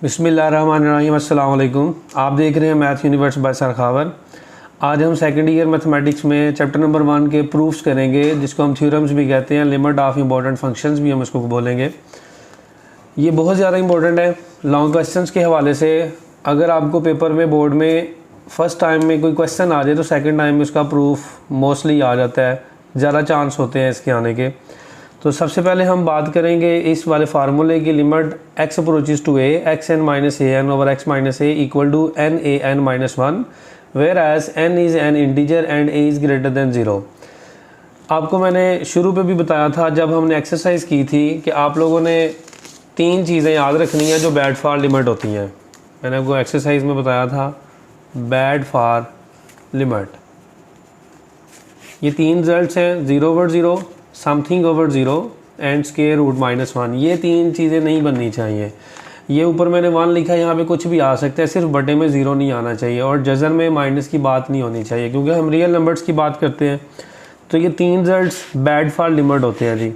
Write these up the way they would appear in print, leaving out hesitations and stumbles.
बिस्मिल्लाहिर्रहमानिर्रहीम, अस्सलाम वालेकुम। आप देख रहे हैं math universe by sir Khawar. आज हम सेकंड ईयर मैथमेटिक्स में चैप्टर नंबर 1 के प्रूफ्स करेंगे, जिसको हम थ्योरम्स भी कहते हैं, लिमिट ऑफ इंपॉर्टेंट फंक्शंस भी हम इसको बोलेंगे। ये बहुत ज़्यादा इंपॉर्टेंट है लॉन्ग क्वेश्चंस के हवाले से। अगर आपको पेपर में बोर्ड में फ़र्स्ट टाइम में कोई क्वेश्चन आ जाए तो सेकेंड टाइम में उसका प्रूफ मोस्टली आ जाता है, ज़्यादा चांस होते हैं इसके आने के। तो सबसे पहले हम बात करेंगे इस वाले फार्मूले की, limit x approaches to a x n minus A N over x minus a equal to n a N minus one, where as n is an integer and a is greater than zero. आपको मैंने शुरू पे भी बताया था जब हमने exercise की थी कि आप लोगों ने 3 चीज़ें याद रखनी है जो बैड फॉर लिमिट होती हैं। मैंने आपको एक्सरसाइज में बताया था बैड फॉर लिमिट। ये 3 रिजल्ट्स हैं, 0 over 0, something over 0 and square root -1। ये 3 चीज़ें नहीं बननी चाहिए। ये ऊपर मैंने 1 लिखा है, यहाँ पे कुछ भी आ सकता है, सिर्फ बटे में 0 नहीं आना चाहिए और जज़र में माइनस की बात नहीं होनी चाहिए, क्योंकि हम रियल नंबर्स की बात करते हैं। तो ये 3 रिजल्ट्स बैड फॉर लिमिट होते हैं जी।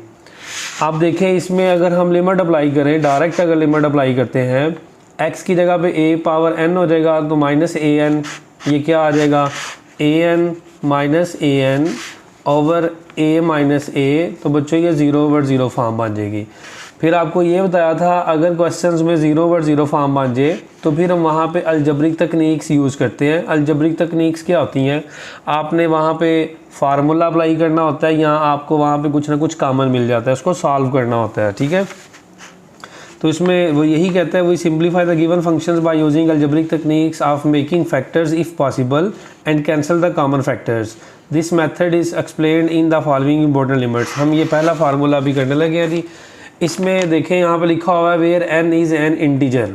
आप देखें इसमें अगर हम लिमिट अप्लाई करें, डायरेक्ट अगर लिमिट अप्लाई करते हैं, x की जगह पे a पावर n हो जाएगा तो माइनस ए एन, ये क्या आ जाएगा A N minus A N over a minus A. तो बच्चों ये 0 ओवर 0 फॉर्म बन जाएगी। फिर आपको ये बताया था अगर क्वेश्चंस में 0 ओवर 0 फॉर्म बन जाए तो फिर हम वहाँ पे अलजब्रिक तकनीक्स यूज़ करते हैं। अलजब्रिक तकनीक्स क्या होती हैं, आपने वहाँ पे फार्मूला अप्लाई करना होता है या आपको वहाँ पे कुछ ना कुछ कॉमन मिल जाता है, उसको सॉल्व करना होता है, ठीक है। तो इसमें वो यही कहता है, we simplify the given functions by using algebraic techniques of making factors if possible and cancel the common factors. This method is explained in the following important limits. हम ये पहला फार्मूला भी करने लगे हैं जी। इसमें देखें यहाँ पे लिखा हुआ है where n is an integer.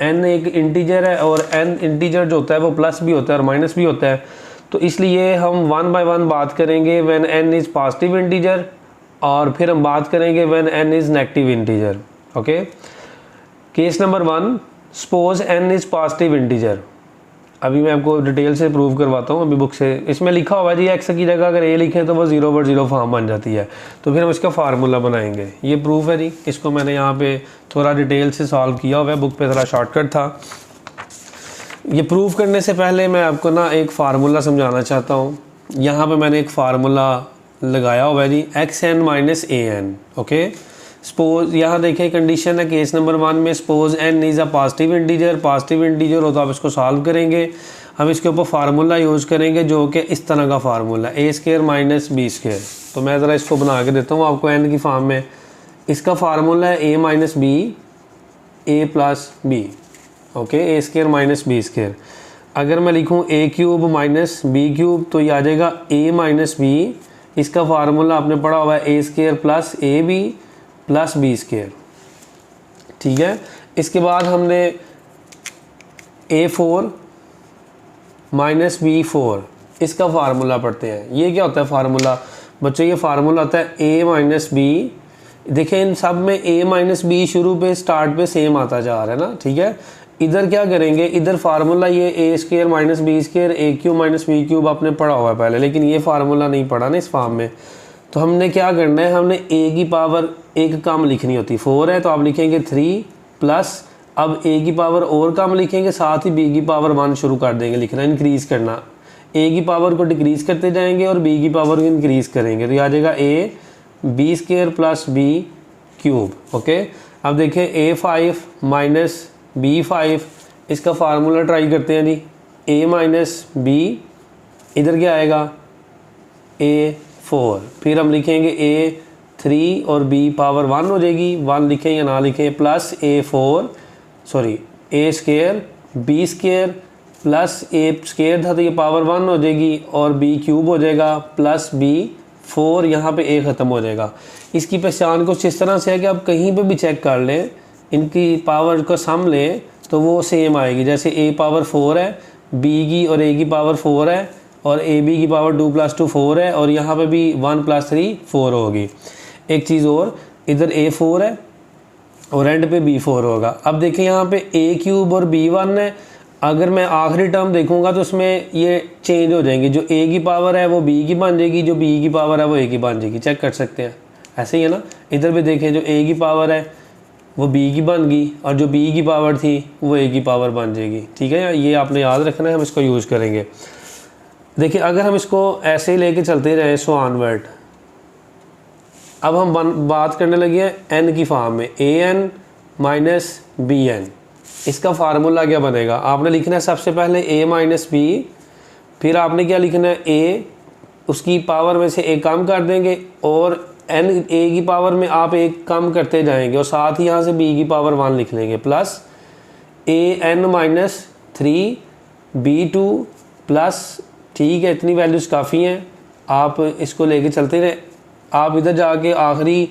n एक इंटीजर है और n इंटीजर जो होता है वो प्लस भी होता है और माइनस भी होता है। तो इसलिए हम 1 बाय 1 बात करेंगे when n is positive integer, और फिर हम बात करेंगे when n is negative integer. Okay, case number 1, suppose n is positive integer. अभी मैं आपको डिटेल से प्रूव करवाता हूँ अभी बुक से। इसमें लिखा हुआ है जी x की जगह अगर a लिखें तो वो 0 ओवर 0 फॉर्म बन जाती है। तो फिर हम इसका फार्मूला बनाएंगे, ये प्रूफ है जी। इसको मैंने यहाँ पे थोड़ा डिटेल से सॉल्व किया हुआ है, बुक पे थोड़ा शॉर्टकट था। ये प्रूव करने से पहले मैं आपको ना एक फार्मूला समझाना चाहता हूँ। यहाँ पर मैंने एक फार्मूला लगाया हुआ है जी, x n minus A N. Okay, suppose यहाँ देखें कंडीशन है केस नंबर 1 में, suppose n is a positive integer. Positive integer हो तो आप इसको सॉल्व करेंगे। हम इसके ऊपर फार्मूला यूज़ करेंगे जो कि इस तरह का फार्मूला ए स्क्वायर माइनस बी स्क्वायर। तो मैं ज़रा इसको बना के देता हूँ आपको n की फॉर्म में। इसका फार्मूला है a minus B A plus B. Okay, A square minus B square. अगर मैं लिखूँ a cube minus B cube तो ये आ जाएगा a माइनस बी। इसका फार्मूला आपने पढ़ा हुआ है A square plus A B plus B square, ठीक है। इसके बाद हमने A4 माइनस B4 इसका फार्मूला पढ़ते हैं। ये क्या होता है फार्मूला बच्चों, ये फार्मूला होता है A माइनस बी। देखें इन सब में A माइनस बी शुरू पे स्टार्ट पे सेम आता जा रहा है ना, ठीक है। इधर क्या करेंगे, इधर फार्मूला ये ए स्क्वायर माइनस बी स्क्वायर ए क्यूब माइनस बी क्यूब आपने पढ़ा हुआ है पहले, लेकिन ये फार्मूला नहीं पढ़ा ना इस फॉर्म में। तो हमने क्या करना है, हमने a की पावर एक कम लिखनी होती, 4 है तो आप लिखेंगे 3 प्लस, अब a की पावर और कम लिखेंगे, साथ ही b की पावर 1 शुरू कर देंगे लिखना, इंक्रीज़ करना। a की पावर को डिक्रीज़ करते जाएंगे और b की पावर को इंक्रीज़ करेंगे, तो ये आ जाएगा a B square plus B cube. Okay, अब देखें a5 माइनस b5, इसका फार्मूला ट्राई करते हैं जी। a माइनस बी, इधर क्या आएगा a4, फिर हम लिखेंगे a3 और b पावर 1 हो जाएगी, 1 लिखें या ना लिखें, plus a4 sorry a square b square plus a square था तो ये पावर 1 हो जाएगी और b क्यूब हो जाएगा प्लस b4, यहाँ पे a ख़त्म हो जाएगा। इसकी पहचान कुछ इस तरह से है कि आप कहीं पे भी चेक कर लें, इनकी पावर को सम लें तो वो सेम आएगी। जैसे a पावर 4 है, b की और a की पावर 4 है और ए बी की पावर 2 + 2 4 है और यहाँ पे भी 1 + 3 4 होगी। एक चीज़ और, इधर a4 है और एंड पे b4 होगा। अब देखें यहाँ पे a क्यूब और b1 है, अगर मैं आखिरी टर्म देखूंगा तो उसमें ये चेंज हो जाएंगे, जो a की पावर है वो b की बन जाएगी, जो b की पावर है वो a की बन जाएगी। चेक कर सकते हैं, ऐसे ही है ना। इधर भी देखें जो a की पावर है वो b की बन गई और जो b की पावर थी वो a की पावर बन जाएगी। ठीक है, ये आपने याद रखना है, हम इसको यूज़ करेंगे। देखिए अगर हम इसको ऐसे ही लेके चलते रहे सो ऑनवर्ड, अब हम बात करने लगे हैं n की फॉर्म में, an माइनस बी एन। इसका फार्मूला क्या बनेगा, आपने लिखना है सबसे पहले a माइनस बी, फिर आपने क्या लिखना है a, उसकी पावर में से एक कम कर देंगे और n a की पावर में आप एक कम करते जाएंगे और साथ ही यहाँ से b की पावर 1 लिख लेंगे, plus an minus 3b2 plus, ठीक है इतनी वैल्यूज़ काफ़ी हैं, आप इसको लेके चलते रहे। आप इधर जाके आखिरी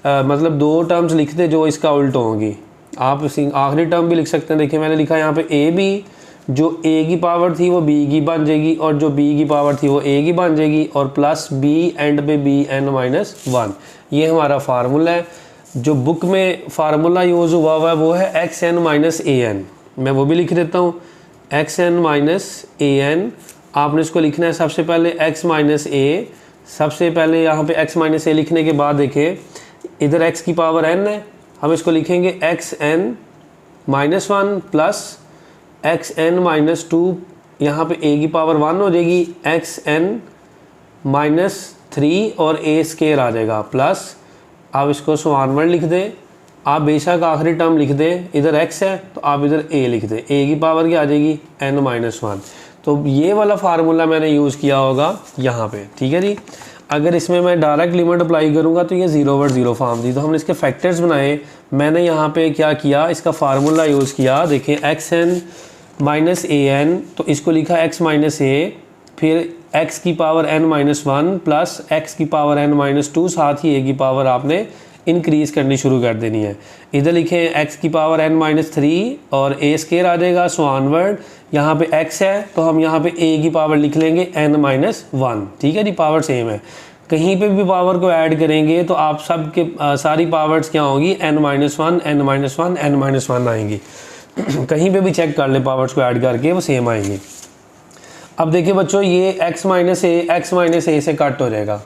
मतलब 2 टर्म्स लिख दे जो इसका उल्ट होंगी, आप आखिरी टर्म भी लिख सकते हैं। देखिए मैंने लिखा यहाँ पे ए बी, जो a की पावर थी वो b की बन जाएगी और जो b की पावर थी वो a की बन जाएगी और प्लस b एंड पे bn माइनस 1। ये हमारा फार्मूला है। जो बुक में फार्मूला यूज़ हुआ हुआ है वो है xn माइनस an, मैं वो भी लिख देता हूँ, xn माइनस an। आपने इसको लिखना है सबसे पहले x माइनस a, सबसे पहले यहाँ पे x माइनस a लिखने के बाद देखिए इधर x की पावर n है, हम इसको लिखेंगे xn minus 1 plus xn minus 2, यहाँ पे a की पावर 1 हो जाएगी, xn माइनस 3 और a स्केयर आ जाएगा, प्लस आप इसको सवानवर्ड लिख दें। आप बेशक आखिरी टर्म लिख दें, इधर x है तो आप इधर a लिख दें, a की पावर क्या आ जाएगी n माइनस 1। तो ये वाला फार्मूला मैंने यूज़ किया होगा यहाँ पे। ठीक है जी, अगर इसमें मैं डायरेक्ट लिमिट अप्लाई करूँगा तो ये 0/0 फॉर्म थी, तो हमने इसके फैक्टर्स बनाए। मैंने यहाँ पे क्या किया, इसका फार्मूला यूज़ किया। देखिए xn माइनस an, तो इसको लिखा x माइनस a, फिर x की power n minus 1 plus x की पावर n माइनस 2, साथ ही a की पावर आपने इंक्रीज़ करनी शुरू कर देनी है। इधर लिखें x की पावर n माइनस 3 और a स्केयर आ जाएगा सो ऑनवर्ड। यहाँ पे x है तो हम यहाँ पे a की पावर लिख लेंगे n माइनस 1। ठीक है जी, पावर सेम है। कहीं पे भी पावर को ऐड करेंगे तो आप सब के सारी पावर्स क्या होंगी, n minus 1 n minus 1 n minus 1 आएंगी। कहीं पे भी चेक कर ले पावर्स को ऐड करके वो सेम आएंगी। अब देखिए बच्चों, ये x माइनस a से कट हो जाएगा।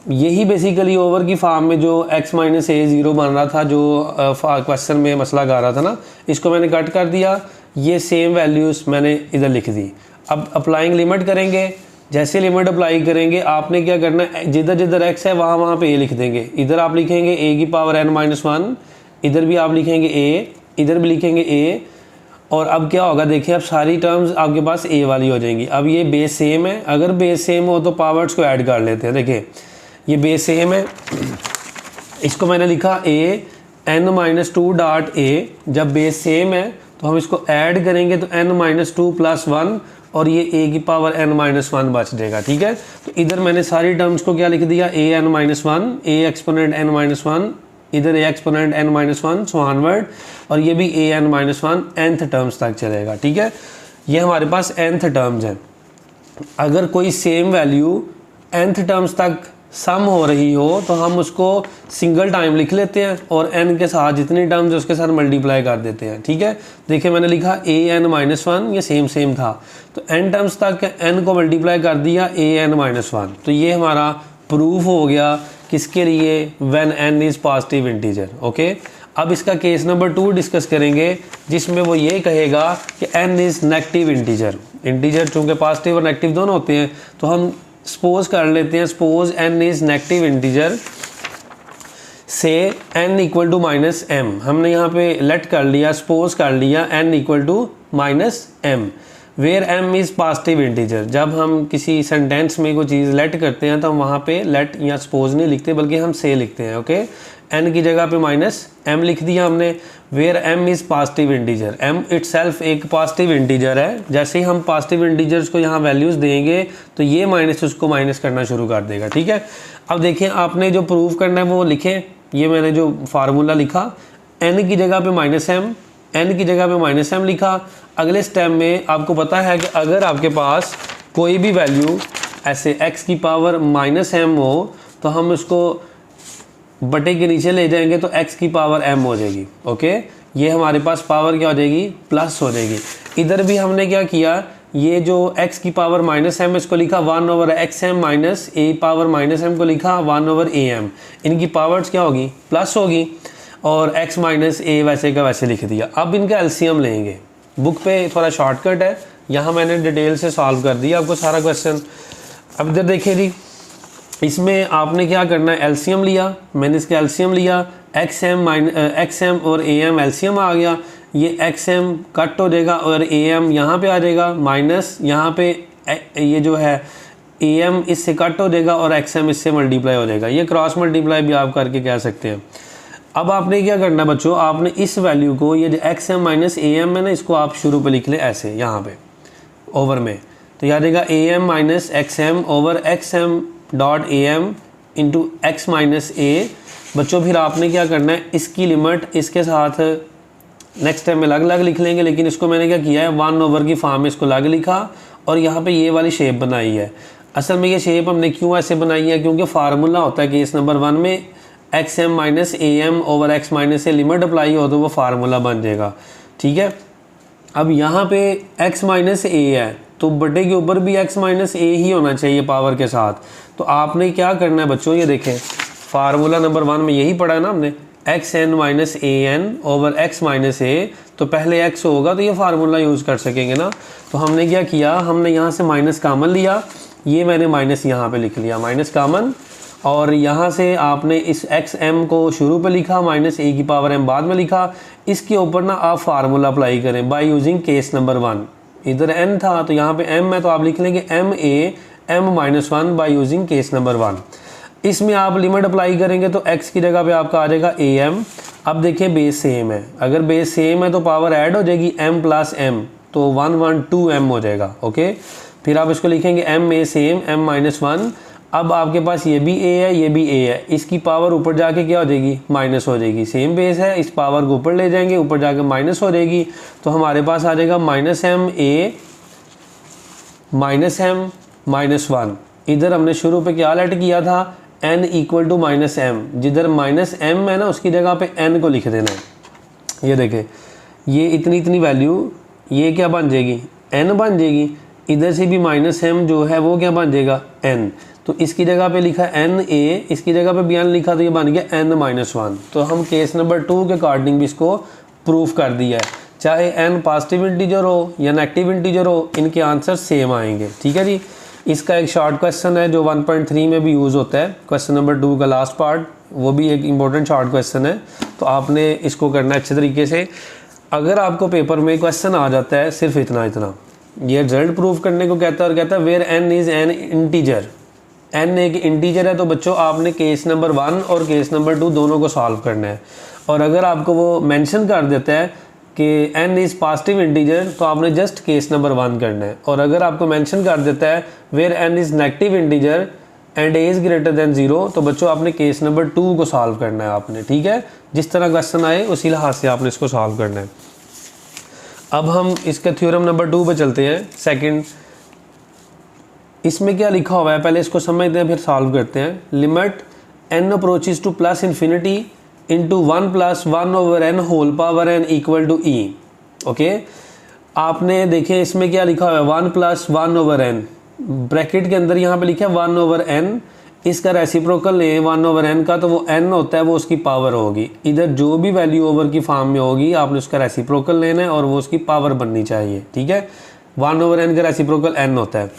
यही बेसिकली ओवर की फॉर्म में जो x माइनस a 0 बन रहा था, जो क्वेश्चन में मसला गा रहा था ना, इसको मैंने कट कर दिया, ये सेम वैल्यूज़ मैंने इधर लिख दी। अब अप्लाइंग लिमिट करेंगे, जैसे लिमिट अप्लाई करेंगे आपने क्या करना है, जिधर जिधर x है वहाँ वहाँ पे a लिख देंगे। इधर आप लिखेंगे a की पावर n माइनस 1, इधर भी आप लिखेंगे a, इधर भी लिखेंगे a। और अब क्या होगा, देखिए अब सारी टर्म्स आपके पास a वाली हो जाएंगी। अब ये बेस सेम है, अगर बेस सेम हो तो पावर्स को ऐड कर लेते हैं। देखिए ये बेस सेम है, इसको मैंने लिखा a n minus 2 dot a। जब बेस सेम है तो हम इसको ऐड करेंगे तो n माइनस 2 प्लस 1 और ये a की पावर n माइनस 1 बच जाएगा। ठीक है, तो इधर मैंने सारी टर्म्स को क्या लिख दिया, a n minus 1, a exponent n minus 1, इधर a exponent n minus 1 so onward, और ये भी a n minus 1 nth terms तक चलेगा। ठीक है, ये हमारे पास nth टर्म्स हैं। अगर कोई सेम वैल्यू nth टर्म्स तक सम हो रही हो तो हम उसको सिंगल टाइम लिख लेते हैं और n के साथ जितनी टर्म्स उसके साथ मल्टीप्लाई कर देते हैं। ठीक है, देखिए मैंने लिखा a n माइनस 1, ये सेम था, तो n टर्म्स तक n को मल्टीप्लाई कर दिया a n माइनस 1। तो ये हमारा प्रूफ हो गया किसके लिए, when n is positive integer. Okay, अब इसका केस नंबर 2 डिस्कस करेंगे, जिसमें वो ये कहेगा कि n is negative integer. Integer चूँकि पॉजिटिव और नेगेटिव दोनों होते हैं, तो हम सपोज कर लेते हैं, suppose n is negative integer से n equal to minus m। हमने यहाँ पे लेट कर लिया, सपोज कर लिया n equal to minus m, where m is positive integer. जब हम किसी सेंटेंस में कोई चीज़ लेट करते हैं तो हम वहाँ पे लेट या सपोज नहीं लिखते बल्कि हम से लिखते हैं। ओके, n की जगह पे माइनस m लिख दिया हमने, where m is positive integer. m itself एक पॉजिटिव इंटीजर है, जैसे ही हम पॉजिटिव इंटीजर्स को यहाँ वैल्यूज़ देंगे तो ये माइनस उसको माइनस करना शुरू कर देगा। ठीक है, अब देखिए आपने जो प्रूव करना है वो लिखें, ये मैंने जो फार्मूला लिखा, n की जगह पे माइनस m, n की जगह पे माइनस m लिखा। अगले स्टेप में आपको पता है कि अगर आपके पास कोई भी वैल्यू ऐसे x की पावर माइनस m हो तो हम उसको बटे के नीचे ले जाएंगे तो x की पावर m हो जाएगी। ओके, ये हमारे पास पावर क्या हो जाएगी, प्लस हो जाएगी। इधर भी हमने क्या किया, ये जो x की पावर माइनस m इसको लिखा 1 over x M minus a power minus m को लिखा 1 ओवर a m। इनकी पावर्स क्या होगी, प्लस होगी। और x माइनस ए वैसे का वैसे लिख दिया। अब इनका एलसीएम लेंगे। बुक पे थोड़ा शॉर्टकट है, यहाँ मैंने डिटेल से सॉल्व कर दिया आपको सारा क्वेश्चन। अब इधर देखिए जी, इसमें आपने क्या करना है, एलसीएम लिया, मैंने इसका एलसीएम लिया, एक्स एम और ए एम एलसीएम आ गया, ये एक्स एम कट हो जाएगा और ए एम यहाँ पर आ जाएगा, माइनस यहाँ पे ये जो है ए एम इससे कट हो जाएगा और एक्स एम इससे मल्टीप्लाई हो जाएगा। ये क्रॉस मल्टीप्लाई भी आप करके कह सकते हैं। अब आपने क्या करना बच्चों, आपने इस वैल्यू को, ये जो एक्स एम माइनस ए एम है ना, इसको आप शुरू पे लिख ले ऐसे यहाँ पे ओवर में, तो याद रहेगा A M minus X M over x M dot A M into X minus A. बच्चों फिर आपने क्या करना है, इसकी लिमिट इसके साथ नेक्स्ट टाइम में अलग अलग लिख लेंगे, लेकिन इसको मैंने क्या किया है, 1 ओवर की फॉर्म में इसको अलग लिखा और यहाँ पे ये वाली शेप बनाई है। असल में ये शेप हमने क्यों ऐसे बनाई है, क्योंकि फार्मूला होता है केस नंबर 1 में x M minus A m over x minus a limit apply हो तो वो फार्मूला बन जाएगा। ठीक है, अब यहाँ पे x माइनस ए है तो बटे के ऊपर भी x माइनस ए ही होना चाहिए पावर के साथ। तो आपने क्या करना है बच्चों, ये देखें फार्मूला नंबर 1 में यही पढ़ा है ना हमने, x n minus A N over x minus A, तो पहले x होगा तो ये फार्मूला यूज़ कर सकेंगे ना। तो हमने क्या किया, हमने यहाँ से माइनस कामन लिया, ये मैंने माइनस यहाँ पे लिख लिया माइनस कामन, और यहाँ से आपने इस एक्स एम को शुरू पे लिखा, माइनस ए की पावर एम बाद में लिखा। इसके ऊपर ना आप फार्मूला अप्लाई करें बाय यूजिंग केस नंबर 1। इधर एन था तो यहाँ पे एम है, तो आप लिख लेंगे m a M minus 1 by using case number 1। इसमें आप लिमिट अप्लाई करेंगे तो x की जगह पे आपका आ जाएगा ए एम। अब देखिए बेस सेम है, अगर बेस सेम है तो पावर ऐड हो जाएगी m प्लस m, तो 112m हो जाएगा। ओके, फिर आप इसको लिखेंगे m ए सेम m माइनस 1। अब आपके पास ये भी a है, ये भी a है, इसकी पावर ऊपर जाके क्या हो जाएगी, माइनस हो जाएगी। सेम बेस है, इस पावर को ऊपर ले जाएंगे, ऊपर जाके माइनस हो जाएगी, तो हमारे पास आ जाएगा minus m a minus m minus 1। इधर हमने शुरू पे क्या लेट किया था, n equal to minus m, जिधर माइनस m है ना उसकी जगह पे n को लिख देना है। ये देखें, ये इतनी वैल्यू ये क्या बन जाएगी, n बन जाएगी। इधर से भी माइनस m जो है वो क्या बन जाएगा, n। तो इसकी जगह पे लिखा n a, इसकी जगह पे भी n लिखा तो ये बन गया n माइनस 1। तो हम केस नंबर 2 के अकॉर्डिंग भी इसको प्रूफ कर दिया है। चाहे n पॉजिटिव इंटीजर हो या नेगेटिव इंटीजर हो, इनके आंसर सेम आएंगे। ठीक है जी, इसका एक शॉर्ट क्वेश्चन है जो 1.3 में भी यूज़ होता है, क्वेश्चन नंबर 2 का लास्ट पार्ट, वो भी एक इम्पोर्टेंट शॉर्ट क्वेश्चन है। तो आपने इसको करना है अच्छे तरीके से। अगर आपको पेपर में क्वेश्चन आ जाता है सिर्फ इतना, ये रिजल्ट प्रूफ करने को कहता है और कहता है where n is an integer, n एक इंटीजर है, तो बच्चों आपने केस नंबर 1 और केस नंबर 2 दोनों को सॉल्व करना है। और अगर आपको वो मेंशन कर देता है कि n इज़ पॉजिटिव इंटीजर, तो आपने जस्ट केस नंबर 1 करना है। और अगर आपको मेंशन कर देता है where n is negative integer and a is greater than 0, तो बच्चों आपने केस नंबर 2 को सॉल्व करना है आपने। ठीक है, जिस तरह क्वेश्चन आए उसी लिहाज से आपने इसको सॉल्व करना है। अब हम इसके थ्योरम नंबर 2 पे चलते हैं, सेकंड। इसमें क्या लिखा हुआ है पहले इसको समझते हैं, फिर सॉल्व करते हैं। Limit n approaches to plus infinity into 1 plus 1 over n whole power n equal to e। Okay, आपने देखें इसमें क्या लिखा हुआ है, 1 प्लस 1 ओवर n, ब्रैकेट के अंदर यहाँ पे लिखा है 1 ओवर n, इसका रेसिप्रोकल लें 1 ओवर n का, तो वो n होता है, वो उसकी पावर होगी। इधर जो भी वैल्यू ओवर की फॉर्म में होगी आपने उसका रेसिप्रोकल लेना है और वो उसकी पावर बननी चाहिए। ठीक है, 1 ओवर n का रेसिप्रोकल n होता है।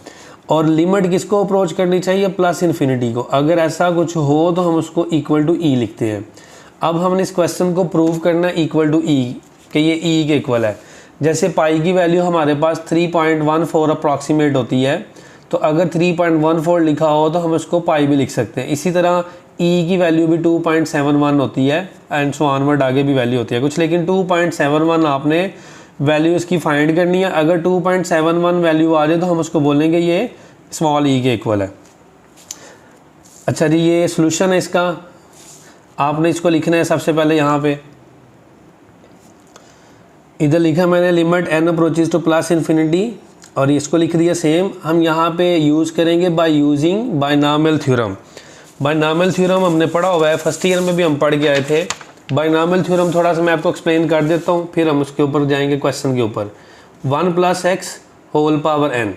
और लिमिट किसको अप्रोच करनी चाहिए, प्लस इन्फिनिटी को। अगर ऐसा कुछ हो तो हम उसको इक्वल टू ई लिखते हैं। अब हमने इस क्वेश्चन को प्रूव करना है इक्वल टू ई, कि ये ई के इक्वल है। जैसे पाई की वैल्यू हमारे पास 3.14 अप्रॉक्सीमेट होती है, तो अगर 3.14 लिखा हो तो हम उसको पाई भी लिख सकते हैं। इसी तरह ई की वैल्यू भी 2.71 होती है एंड सो ऑनवर्ड आगे भी वैल्यू होती है कुछ, लेकिन 2.71 आपने वैल्यू इसकी फाइंड करनी है। अगर 2.71 वैल्यू आ जाए तो हम उसको बोलेंगे ये स्मॉल ई के इक्वल है। अच्छा जी, ये सोल्यूशन है इसका। आपने इसको लिखना है सबसे पहले यहाँ पे, इधर लिखा मैंने limit n approaches to plus infinity, और इसको लिख दिया सेम। हम यहाँ पे यूज़ करेंगे by using binomial theorem. Binomial theorem हमने पढ़ा हुआ है, फर्स्ट ईयर में भी हम पढ़ के आए थे। बायनॉमियल थ्योरम थोड़ा सा मैं आपको एक्सप्लेन कर देता हूँ, फिर हम उसके ऊपर जाएंगे क्वेश्चन के ऊपर। 1 plus x whole power n,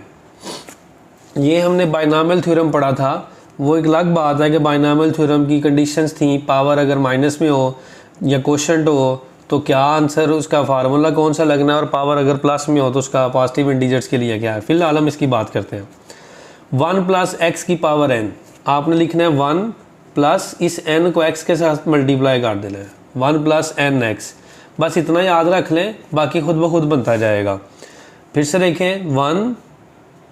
ये हमने बायनॉमियल थ्योरम पढ़ा था। वो एक अलग बात है कि बायनॉमियल थ्योरम की कंडीशंस थी, पावर अगर माइनस में हो या क्वेश्चन हो तो क्या आंसर, उसका फार्मूला कौन सा लगना है, और पावर अगर प्लस में हो तो उसका पॉजिटिव इंटीजर्स के लिए क्या है। फिलहाल हम इसकी बात करते हैं। 1 प्लस एक्स की पावर n, आपने लिखना है 1 प्लस इस n को x के साथ मल्टीप्लाई कर देना है, 1 प्लस एन एक्स। बस इतना याद रख लें, बाकी खुद ब खुद बनता जाएगा। फिर से देखें, 1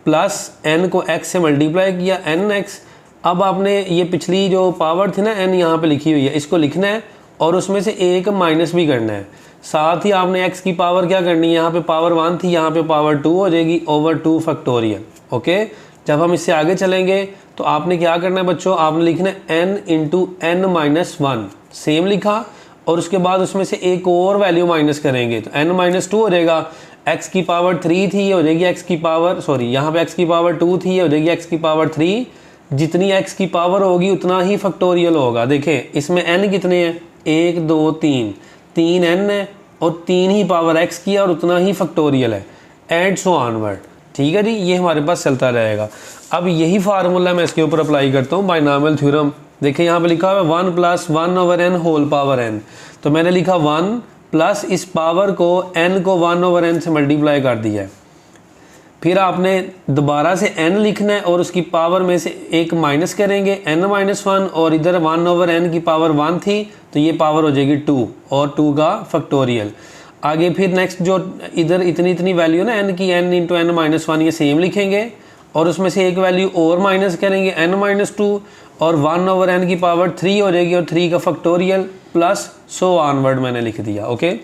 प्लस n को x से मल्टीप्लाई किया nx। अब आपने ये पिछली जो पावर थी ना n यहाँ पे लिखी हुई है, इसको लिखना है और उसमें से एक माइनस भी करना है। साथ ही आपने x की पावर क्या करनी है, यहाँ पे पावर 1 थी, यहाँ पे पावर 2 हो जाएगी ओवर 2 फैक्टोरियल। ओके, जब हम इससे आगे चलेंगे तो आपने क्या करना है बच्चों, आपने लिखना है n into n minus 1, same लिखा, और उसके बाद उसमें से एक और वैल्यू माइनस करेंगे तो n माइनस 2 हो जाएगा। x की पावर 3 थी, ये हो जाएगी x की पावर, सॉरी यहाँ पे x की पावर 2 थी, ये हो जाएगी x की पावर 3। जितनी x की पावर होगी उतना ही फैक्टोरियल होगा। देखें इसमें n कितने हैं, 1 2 3, 3 n है और 3 ही पावर x की है और उतना ही फैक्टोरियल है, एंड सो ऑनवर्ड। ठीक है जी, ये हमारे पास चलता रहेगा। अब यही फार्मूला मैं इसके ऊपर अप्लाई करता हूँ, बाइनॉमियल थ्योरम। देखिए यहाँ पे लिखा हुआ है 1 plus 1 over n whole power n, तो मैंने लिखा 1 प्लस इस पावर को n को 1 ओवर n से मल्टीप्लाई कर दिया है। फिर आपने दोबारा से n लिखना है और उसकी पावर में से एक माइनस करेंगे, n माइनस 1, और इधर 1 ओवर n की पावर 1 थी तो ये पावर हो जाएगी 2 और 2 का फैक्टोरियल। आगे फिर नेक्स्ट जो इधर इतनी इतनी वैल्यू ना n की, n इंटू n माइनस 1, ये सेम लिखेंगे और उसमें से एक वैल्यू और माइनस करेंगे, n माइनस 2, और 1 ओवर n की पावर 3 हो जाएगी और 3 का फैक्टोरियल प्लस सो ऑनवर्ड मैंने लिख दिया। ओके,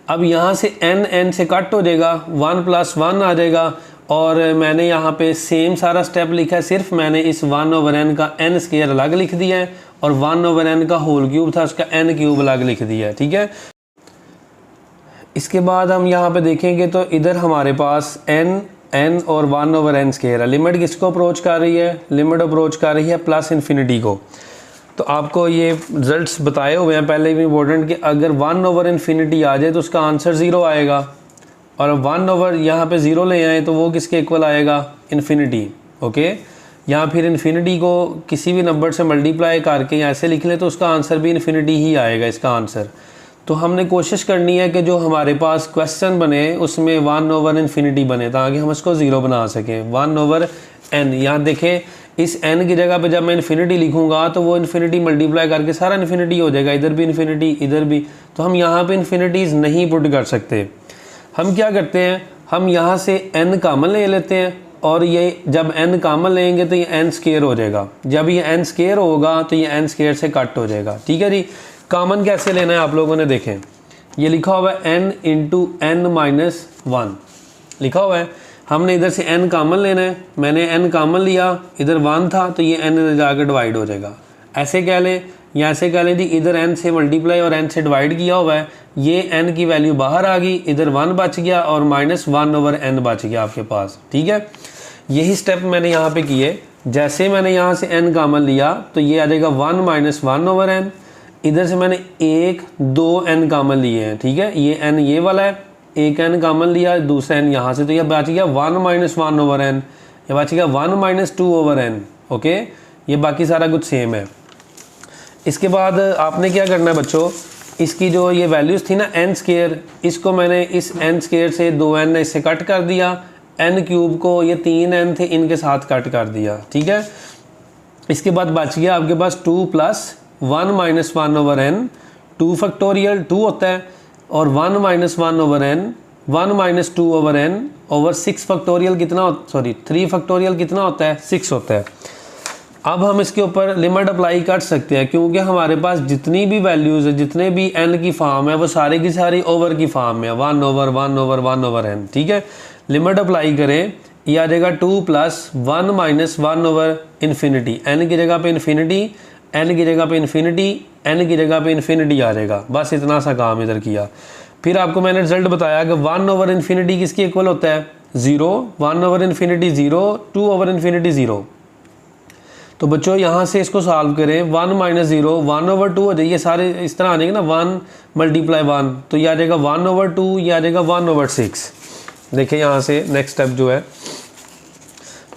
अब यहाँ से n से कट हो जाएगा, 1 प्लस 1 आ जाएगा, और मैंने यहाँ पे सेम सारा स्टेप लिखा है, सिर्फ मैंने इस 1 ओवर n का n स्क्वायर अलग लिख दिया है और 1 ओवर n का होल क्यूब था उसका n क्यूब अलग लिख दिया है। ठीक है, इसके बाद हम यहाँ पे देखेंगे तो इधर हमारे पास n और 1 ओवर n स्क्वायर है। लिमिट किसको अप्रोच कर रही है, लिमिट अप्रोच कर रही है प्लस इन्फिनिटी को। तो आपको ये रिजल्ट्स बताए हुए हैं पहले भी इम्पोर्टेंट कि अगर 1 ओवर इन्फिनिटी आ जाए तो उसका आंसर 0 आएगा, और 1 ओवर यहाँ पे 0 ले आए तो वो किसके इक्वल आएगा, इन्फिनिटी। ओके, यहाँ फिर इन्फिनिटी को किसी भी नंबर से मल्टीप्लाई करके ऐसे लिख लें तो उसका आंसर भी इन्फिनिटी ही आएगा इसका आंसर। तो हमने कोशिश करनी है कि जो हमारे पास क्वेश्चन बने उसमें 1 ओवर इन्फिनिटी बने ताकि हम इसको 0 बना सकें। 1 ओवर n, यहाँ देखें इस n की जगह पे जब मैं इन्फिनिटी लिखूंगा तो वो इन्फिनिटी मल्टीप्लाई करके सारा इन्फिनिटी हो जाएगा, इधर भी इन्फिनिटी इधर भी, तो हम यहाँ पे इन्फिनिटीज़ नहीं पुट कर सकते। हम क्या करते हैं, हम यहाँ से n कॉमन ले लेते हैं और ये जब n कॉमन लेंगे तो ये n स्क्वायर हो जाएगा, जब ये n स्क्वायर होगा तो ये n स्क्वायर से कट हो जाएगा। ठीक है जी, कॉमन कैसे लेना है आप लोगों ने देखें, ये लिखा हुआ है n इंटू n माइनस 1 लिखा हुआ है, हमने इधर से n कॉमन लेना है, मैंने n कॉमन लिया, इधर 1 था तो ये n जाकर डिवाइड हो जाएगा। ऐसे कह लें या ऐसे कह लें जी, इधर n से मल्टीप्लाई और n से डिवाइड किया हुआ है, ये n की वैल्यू बाहर आ गई, इधर 1 बच गया और माइनस 1 ओवर n बच गया आपके पास। ठीक है, यही स्टेप मैंने यहाँ पे किए। जैसे मैंने यहाँ से n कॉमन लिया तो ये आ जाएगा 1 माइनस 1 ओवर n, इधर से मैंने 1 2 n कॉमन लिए हैं। ठीक है, ये n ये वाला है, एक n कॉमन लिया, दूसरा n यहाँ से, तो यह बच गया 1 माइनस 1 ओवर n, ये बच गया 1 माइनस 2 ओवर n। ओके, ये बाकी सारा कुछ सेम है। इसके बाद आपने क्या करना है बच्चों, इसकी जो ये वैल्यूज़ थी ना n स्क्वायर, इसको मैंने इस n स्क्वायर से 2n इससे कट कर दिया, n क्यूब को ये 3n थे इनके साथ कट कर दिया। ठीक है, इसके बाद बच गया आपके पास 2 plus 1 minus 1 over n, 2 factorial 2 होता है, और 1 minus 1 over n, 1 minus 2 over n over 6 factorial कितना, सॉरी 3 फैक्टोरियल कितना होता है, 6 होता है। अब हम इसके ऊपर लिमिट अप्लाई कर सकते हैं क्योंकि हमारे पास जितनी भी वैल्यूज़ है, जितने भी n की फॉर्म है वो सारे की सारी ओवर की फॉर्म में है, 1 ओवर 1 ओवर 1 ओवर n। ठीक है, लिमिट अप्लाई करें, यह आ जाएगा 2 plus 1 minus 1 over infinity, n की जगह पे इन्फिनिटी, n की जगह पे इन्फिनिटी, n की जगह पे इन्फिनिटी आ जाएगा। बस इतना सा काम इधर किया। फिर आपको मैंने रिजल्ट बताया कि 1 ओवर इन्फिनिटी किसके इक्वल होता है, 0, 1 ओवर इन्फिनिटी 0, 2 ओवर इन्फिनिटी 0। तो बच्चों यहाँ से इसको सॉल्व करें, 1 माइनस 0, 1 ओवर 2 हो जाइए, सारे इस तरह आ जाएंगे ना, 1 मल्टीप्लाई 1, तो ये आ जाएगा 1 ओवर 2, ये आ जाएगा 1 ओवर 6। देखिए यहाँ से नेक्स्ट स्टेप जो है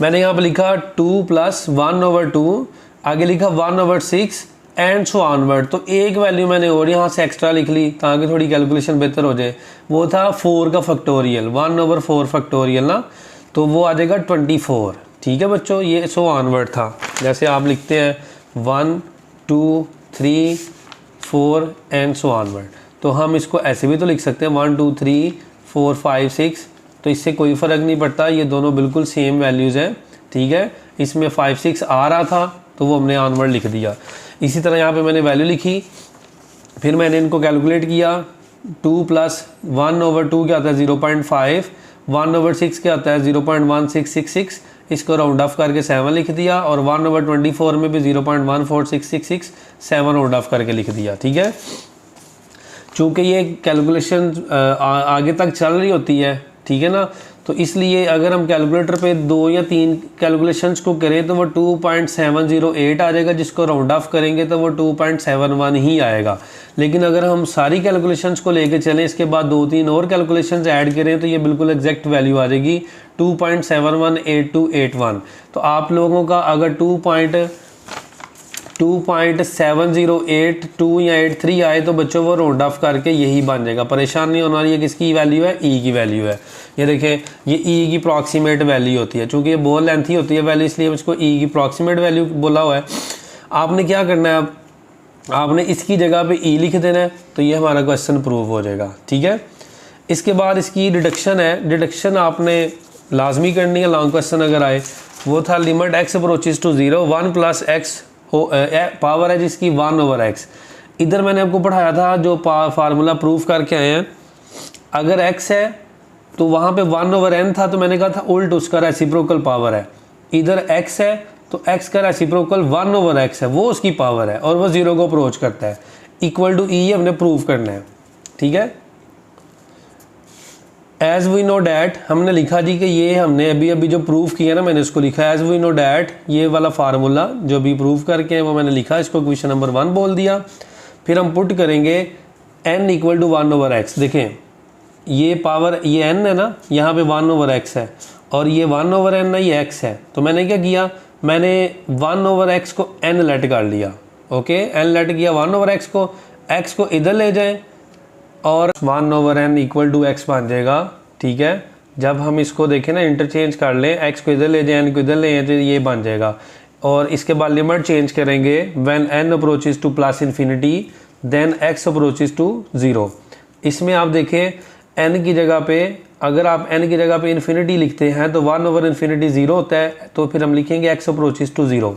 मैंने यहाँ पर लिखा 2 प्लस 1 ओवर 2, आगे लिखा 1 ओवर 6, एंड सो ऑनवर्ड। तो एक वैल्यू मैंने और यहाँ से एक्स्ट्रा लिख ली ताकि थोड़ी कैलकुलेशन बेहतर हो जाए। वो था 4 का फैक्टोरियल, 1/4 फैक्टोरियल ना, तो वो आ जाएगा 24। ठीक है बच्चों, ये सो ऑनवर्ड था। जैसे आप लिखते हैं 1 2 3 4 एंड सो ऑनवर्ड, तो हम इसको ऐसे भी तो लिख सकते हैं 1 2 3 4 5 6, तो इससे कोई फ़र्क नहीं पड़ता, ये दोनों बिल्कुल सेम वैल्यूज़ हैं। ठीक है, इसमें 5 6 आ रहा था तो वो हमने ऑनवर्ड लिख दिया। इसी तरह यहाँ पे मैंने वैल्यू लिखी, फिर मैंने इनको कैलकुलेट किया। 2 + 1/2 क्या आता है 0.5, 1/6 क्या आता है 0.1666, इसको राउंड ऑफ करके 7 लिख दिया, और 1/24 में भी 0.14666 7 राउंड ऑफ करके लिख दिया। ठीक है, चूँकि ये कैलकुलेशन आगे तक चल रही होती है, ठीक है ना, तो इसलिए अगर हम कैलकुलेटर पे 2 या 3 कैलकुलेशंस को करें तो वो 2.708 आ जाएगा, जिसको राउंड ऑफ करेंगे तो वो 2.71 ही आएगा। लेकिन अगर हम सारी कैलकुलेशंस को लेके चलें, इसके बाद 2-3 और कैलकुलेशंस ऐड करें, तो ये बिल्कुल एग्जैक्ट वैल्यू आ जाएगी 2.718281। तो आप लोगों का अगर 2.7082 या 83 आए तो बच्चों वो राउंड ऑफ करके यही बन जाएगा। परेशान नहीं होना, ये किसकी वैल्यू है, ई की वैल्यू है। ये देखें, ये ई की प्रॉक्सिमेट वैल्यू होती है, चूँकि ये बहुत लेंथी होती है वैल्यू, इसलिए इसको ई की प्रॉक्सिमेट वैल्यू बोला हुआ है। आपने क्या करना है, आपने इसकी जगह पे ई लिख देना है, तो ये हमारा क्वेश्चन प्रूव हो जाएगा। ठीक है, इसके बाद इसकी डिडक्शन है, डिडक्शन आपने लाजमी करनी है लॉन्ग क्वेश्चन अगर आए। वो था limit x approaches to 0, 1 + x power है जिसकी 1/x। इधर मैंने आपको पढ़ाया था जो फार्मूला प्रूफ करके आए हैं, अगर x है तो वहाँ पे 1/n था, तो मैंने कहा था उल्ट उसका रेसिप्रोकल पावर है। इधर x है तो x का रेसिप्रोकल 1/x है, वो उसकी पावर है और वो 0 को अप्रोच करता है। इक्वल टू ई हमने प्रूव करना है। ठीक है, एज वी नो डैट हमने लिखा जी कि ये हमने अभी जो प्रूफ किया ना, मैंने इसको लिखा एज वी नो डैट, ये वाला फार्मूला जो भी प्रूफ करके है वो मैंने लिखा, इसको क्वेश्चन नंबर 1 बोल दिया। फिर हम पुट करेंगे n = 1/x। देखें ये पावर, ये n है ना, यहाँ पे 1/x है, और ये 1/n है, ये x है। तो मैंने क्या किया, मैंने 1/x को n लेट कर लिया। ओके, n लेट किया 1/x को, x को इधर ले जाएं और 1/n = x बन जाएगा। ठीक है, जब हम इसको देखें ना, इंटरचेंज कर लें, x को इधर ले जाएं, n को इधर ले जाएं, तो ये बन जाएगा। और इसके बाद लिमिट चेंज करेंगे, when n approaches to +∞, then x approaches to 0। इसमें आप देखें n की जगह पे, अगर आप n की जगह पे इन्फिनिटी लिखते हैं तो 1/∞ 0 होता है, तो फिर हम लिखेंगे x approaches to 0।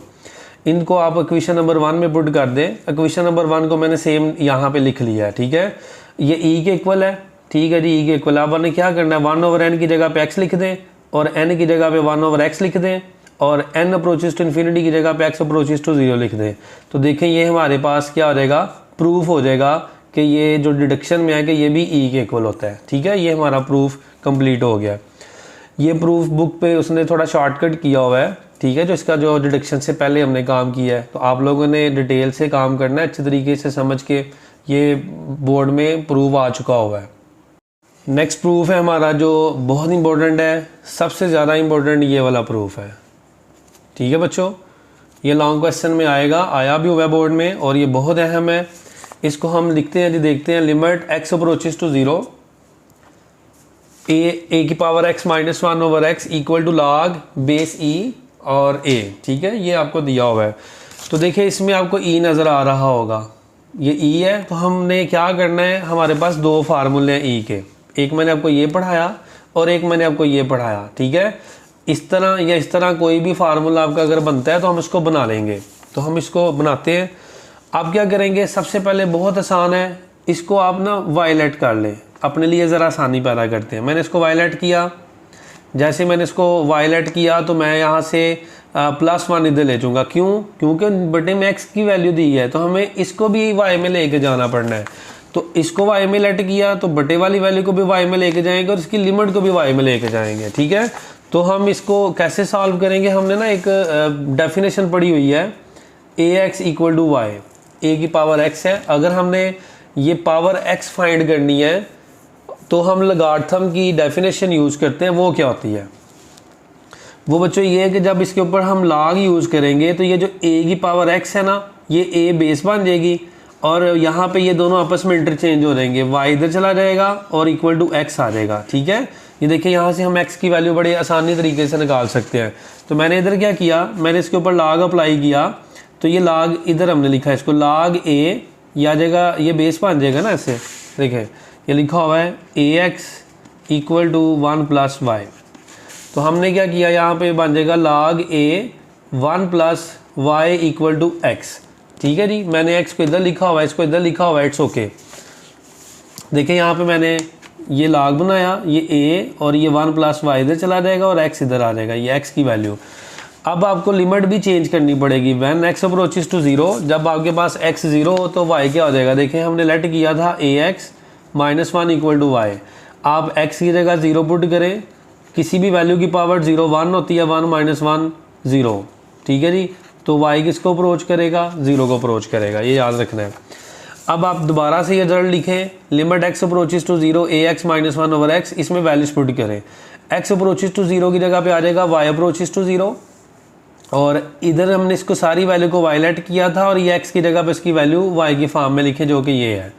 इनको आप इक्वेशन नंबर 1 में पुट कर दें। इक्वेशन नंबर 1 को मैंने सेम यहाँ पे लिख लिया है। ठीक है, ये e के इक्वल है। ठीक है जी, e के इक्वल। आपने क्या करना है, 1/n की जगह पे x लिख दें और n की जगह पे 1/x लिख दें, और n अप्रोचेस टू इन्फिनिटी की जगह पे x अप्रोचेस टू 0 लिख दें। तो देखें ये हमारे पास क्या हो जाएगा, प्रूफ हो जाएगा कि ये जो डिडक्शन में है कि ये भी e के इक्वल होता है। ठीक है, ये हमारा प्रूफ कंप्लीट हो गया। ये प्रूफ बुक पे उसने थोड़ा शॉर्टकट किया हुआ है। ठीक है, जो इसका जो डिडक्शन से पहले हमने काम किया है, तो आप लोगों ने डिटेल से काम करना है, अच्छे तरीके से समझ के। ये बोर्ड में प्रूफ आ चुका हुआ है। नेक्स्ट प्रूफ है हमारा जो बहुत इंपॉर्टेंट है, सबसे ज़्यादा इंपॉर्टेंट ये वाला प्रूफ है। ठीक है बच्चों, ये लॉन्ग क्वेश्चन में आएगा, आया भी हुआ है बोर्ड में, और ये बहुत अहम है। इसको हम लिखते हैं जी, देखते हैं। Limit x approaches to 0, a की power x - 1/x = log base e और a। ठीक है, ये आपको दिया हुआ है। तो देखिए इसमें आपको e नज़र आ रहा होगा, ये e है। तो हमने क्या करना है, हमारे पास 2 फार्मूले हैं e के, एक मैंने आपको ये पढ़ाया और एक मैंने आपको ये पढ़ाया। ठीक है, इस तरह या इस तरह कोई भी फार्मूला आपका अगर बनता है तो हम इसको बना लेंगे। तो हम इसको बनाते हैं। आप क्या करेंगे, सबसे पहले बहुत आसान है, इसको आप ना वायलेट कर लें, अपने लिए ज़रा आसानी पैदा करते हैं। मैंने इसको वायलेट किया, जैसे मैंने इसको वायलेट किया तो मैं यहाँ से +1 इधर ले जाऊँगा। क्यों? क्योंकि बटे में x की वैल्यू दी है, तो हमें इसको भी y में लेके जाना पड़ना है। तो इसको y में लेट किया तो बटे वाली वैल्यू को भी y में लेके जाएंगे और इसकी लिमिट को भी y में लेके जाएंगे। ठीक है, तो हम इसको कैसे सॉल्व करेंगे, हमने ना एक डेफिनेशन पढ़ी हुई है, ax = y, a की पावर x है। अगर हमने ये पावर x फाइंड करनी है तो हम लॉगरिथम की डेफिनेशन यूज़ करते हैं। वो क्या होती है, वो बच्चों ये है कि जब इसके ऊपर हम लॉग यूज़ करेंगे तो ये जो a की पावर x है ना, ये ए बेस बन जाएगी और यहाँ पे ये दोनों आपस में इंटरचेंज हो जाएंगे, y इधर चला जाएगा और इक्वल टू x आ जाएगा। ठीक है, ये देखिए यहाँ से हम x की वैल्यू बड़े आसानी तरीके से निकाल सकते हैं। तो मैंने इधर क्या किया, मैंने इसके ऊपर log अप्लाई किया, तो ये log इधर हमने लिखा है इसको log a, ये आ जाएगा, ये बेस बन जाएगा ना ऐसे। देखें ये लिखा हुआ है ax equal to 1 plus y. तो हमने क्या किया, यहाँ पे बन जाएगा log a 1 plus y equal to x। ठीक है जी, मैंने x को इधर लिखा हुआ है, इसको इधर लिखा हुआ है, इट्स ओके। देखिए यहाँ पे मैंने ये log बनाया, ये a और ये 1 प्लस वाई इधर चला जाएगा और x इधर आ जाएगा, ये x की वैल्यू। अब आपको लिमिट भी चेंज करनी पड़ेगी। व्हेन x अप्रोचेस टू 0, जब आपके पास x 0 हो तो y क्या हो जाएगा। देखिए हमने लेट किया था ax minus 1 equal to y. आप x की जगह 0 पुट करें, किसी भी वैल्यू की पावर 0 1 होती है, 1 माइनस 1 0। ठीक है जी, तो y किसको अप्रोच करेगा, 0 को अप्रोच करेगा, ये याद रखना है। अब आप दोबारा से ये रिजल्ट लिखें, limit x approaches to 0 ax minus 1 over x, इसमें वैल्यूज पुट करें। x अप्रोचेस टू 0 की जगह पे आ जाएगा y अप्रोचेस टू 0, और इधर हमने इसको सारी वैल्यू को y लेट किया था और ये x की जगह पे इसकी वैल्यू y की फॉर्म में लिखें, जो कि ये है।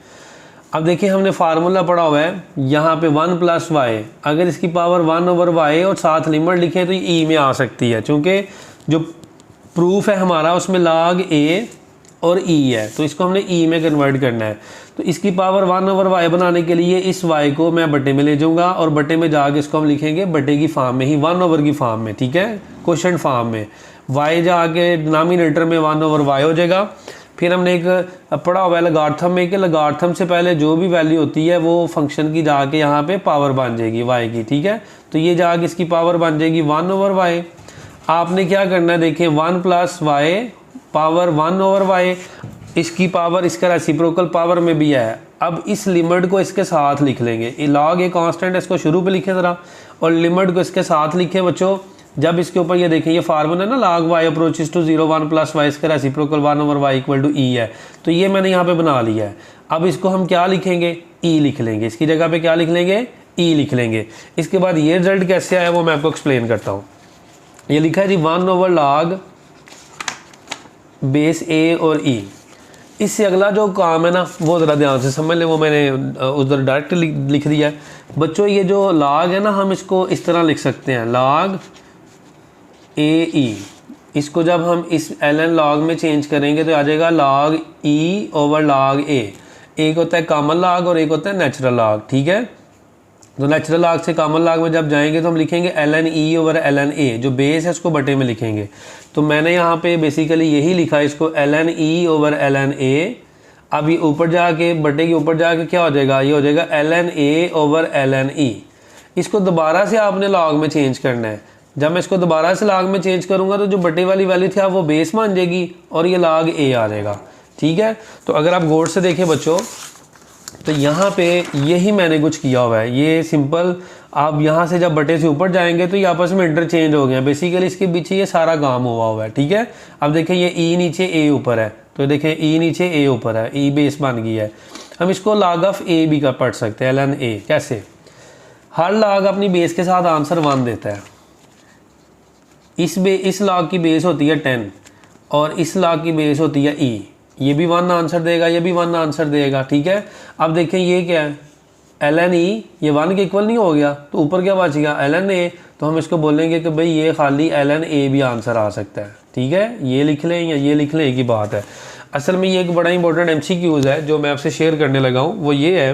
अब देखिए हमने फार्मूला पढ़ा हुआ है यहाँ पे 1 प्लस वाई, अगर इसकी पावर 1 ओवर वाई और साथ लिमिट लिखें तो ये ई में आ सकती है, क्योंकि जो प्रूफ है हमारा उसमें log a और e है, तो इसको हमने e में कन्वर्ट करना है। तो इसकी पावर 1 ओवर वाई बनाने के लिए इस y को मैं बटे में ले जाऊंगा और बटे में जाके इसको हम लिखेंगे बटे की फॉर्म में ही, 1 ओवर की फॉर्म में। ठीक है, क्वेश्चन फॉर्म में y जाके डिनोमिनेटर में 1 ओवर वाई हो जाएगा। फिर हमने एक पढ़ा हुआ है लगार्थम में कि लगार्थम से पहले जो भी वैल्यू होती है वो फंक्शन की जाके यहाँ पे पावर बन जाएगी y की। ठीक है, तो ये जाके इसकी पावर बन जाएगी 1 ओवर वाई। आपने क्या करना है, देखें 1 plus y power 1 over y, इसकी पावर इसका रेसिप्रोकल पावर में भी है। अब इस लिमिट को इसके साथ लिख लेंगे, लॉग ए कांस्टेंट है, इसको शुरू पे लिखें ज़रा, और लिमिट को इसके साथ लिखें बच्चों। जब इसके ऊपर ये देखें, ये फार्मूला है ना, log y approaches to 0 1 plus Y, इसका reciprocal 1 over Y equal to E है, तो ये मैंने यहाँ पे बना लिया है। अब इसको हम क्या लिखेंगे, ई लिख लेंगे, इसकी जगह पे क्या लिख लेंगे, ई लिख लेंगे। इसके बाद ये रिजल्ट कैसे आया वो मैं आपको एक्सप्लेन करता हूँ। ये लिखा है जी 1 ओवर log बेस ए और ई। इससे अगला जो काम है ना वो ज़रा ध्यान से समझ लें, वो मैंने उधर डायरेक्ट लिख दिया है बच्चों। ये जो log है ना, हम इसको इस तरह लिख सकते हैं, log ए ई। इसको जब हम इस ln log में चेंज करेंगे तो आ जाएगा log e over log a। एक होता है कॉमन log और एक होता है नेचुरल log। ठीक है, तो नेचुरल log से कॉमन log में जब जाएंगे तो हम लिखेंगे ln e over ln a, जो बेस है उसको बटे में लिखेंगे। तो मैंने यहाँ पे बेसिकली यही लिखा है इसको, ln e over ln a। अब ये ऊपर जाके बटे के ऊपर जाके क्या हो जाएगा, ये हो जाएगा ln a over ln e। इसको दोबारा से आपने log में चेंज करना है। जब मैं इसको दोबारा से log में चेंज करूँगा तो जो बटे वाली वैल्यू थी वो बेस मान जाएगी और ये log a आ जाएगा। ठीक है, तो अगर आप गौर से देखें बच्चों तो यहाँ पे यही मैंने कुछ किया हुआ है। ये सिंपल, आप यहाँ से जब बटे से ऊपर जाएंगे तो ये आपस में इंटरचेंज हो गए हैं। बेसिकली इसके पीछे ये सारा काम हुआ है। ठीक है, अब देखें ये ई नीचे ए ऊपर है, तो देखें ई नीचे ए ऊपर है, ई बेस बन गई है। हम इसको log ऑफ ए भी कर पढ़ सकते हैं, ln a। कैसे, हर log अपनी बेस के साथ आंसर 1 देता है। इस log की बेस होती है 10 और इस log की बेस होती है e। ये भी 1 आंसर देगा, ये भी 1 आंसर देगा। ठीक है, अब देखें ये क्या है, ln e, ये 1 के इक्वल नहीं हो गया, तो ऊपर क्या बच गया, ln a। तो हम इसको बोलेंगे कि भाई ये खाली ln a भी आंसर आ सकता है। ठीक है, ये लिख लें या ये लिख लें, एक ही बात है। असल में ये एक बड़ा इंपॉर्टेंट MCQs है जो मैं आपसे शेयर करने लगा हूँ। वो ये है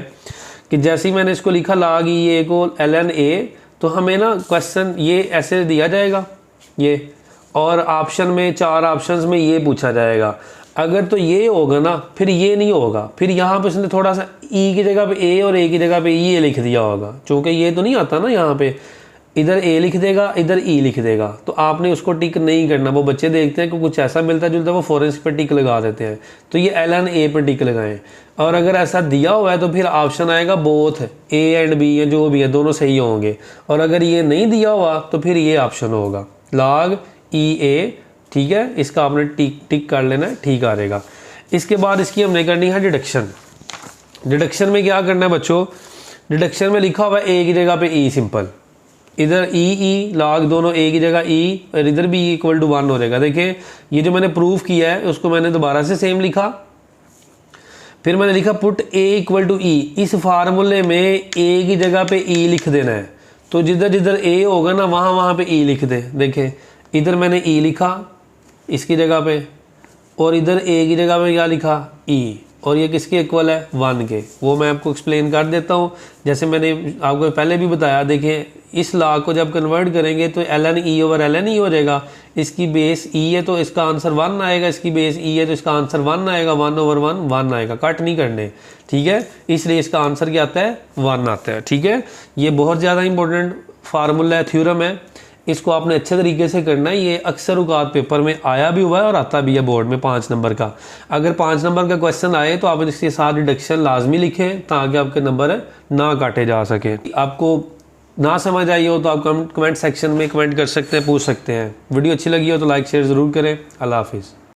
कि जैसे ही मैंने इसको लिखा log e को ln a, तो हमें ना क्वेश्चन ये ऐसे दिया जाएगा ये, और ऑप्शन में 4 ऑप्शंस में ये पूछा जाएगा। अगर तो ये होगा ना, फिर ये नहीं होगा, फिर यहाँ पे उसने थोड़ा सा ई की जगह पे ए और ए की जगह पे ये लिख दिया होगा, चूँकि ये तो नहीं आता ना यहाँ पे, इधर ए लिख देगा इधर ई लिख देगा, तो आपने उसको टिक नहीं करना। वो बच्चे देखते हैं कि कुछ ऐसा मिलता जुलता है, वो फॉरेंस पे टिक लगा देते हैं, तो ये ln a पे टिक लगाएं। और अगर ऐसा दिया हुआ है तो फिर ऑप्शन आएगा बोथ ए एंड बी, या जो भी है दोनों सही होंगे। और अगर ये नहीं दिया हुआ तो फिर ये ऑप्शन होगा log ई ए। ठीक है, इसका आपने टिक कर लेना है, ठीक आ जाएगा। इसके बाद इसकी हमने करनी है डिडक्शन। डिडक्शन में क्या करना है बच्चों, डिडक्शन में लिखा हुआ है ए की जगह पे ई सिंपल, इधर ई लॉग दोनों ए की जगह ई और इधर भी इक्वल टू 1 हो जाएगा। देखिए ये जो मैंने प्रूफ किया है उसको मैंने दोबारा से सेम लिखा, फिर मैंने लिखा पुट ए इक्वल टू ई। इस फार्मूले में ए की जगह पे ई लिख देना है, तो जिधर जिधर ए होगा ना वहाँ वहाँ पे ई लिख दे। देखिए इधर मैंने ई लिखा इसकी जगह पे, और इधर ए की जगह पे क्या लिखा ई, और ये किसके इक्वल है 1 के। वो मैं आपको एक्सप्लेन कर देता हूँ, जैसे मैंने आपको पहले भी बताया। देखिए इस लॉ को जब कन्वर्ट करेंगे तो ln e over ln e हो जाएगा। इसकी बेस e है तो इसका आंसर 1 आएगा, इसकी बेस e है तो इसका आंसर 1 आएगा। 1 ओवर 1 1 आएगा, कट नहीं करने, ठीक है। इसलिए इसका आंसर क्या आता है 1 आता है, ठीक है। ये बहुत ज़्यादा इंपॉर्टेंट फार्मूला है, थ्योरम है, इसको आपने अच्छे तरीके से करना है। ये अक्सर औकात पेपर में आया भी हुआ है और आता भी है बोर्ड में 5 नंबर का। अगर 5 नंबर का क्वेश्चन आए तो आप इसके साथ डिडक्शन लाजमी लिखें ताकि आपके नंबर ना काटे जा सके। आपको ना समझ आई हो तो आप कमेंट सेक्शन में कमेंट कर सकते हैं, पूछ सकते हैं। वीडियो अच्छी लगी हो तो लाइक शेयर ज़रूर करें। अल्लाह हाफिज़।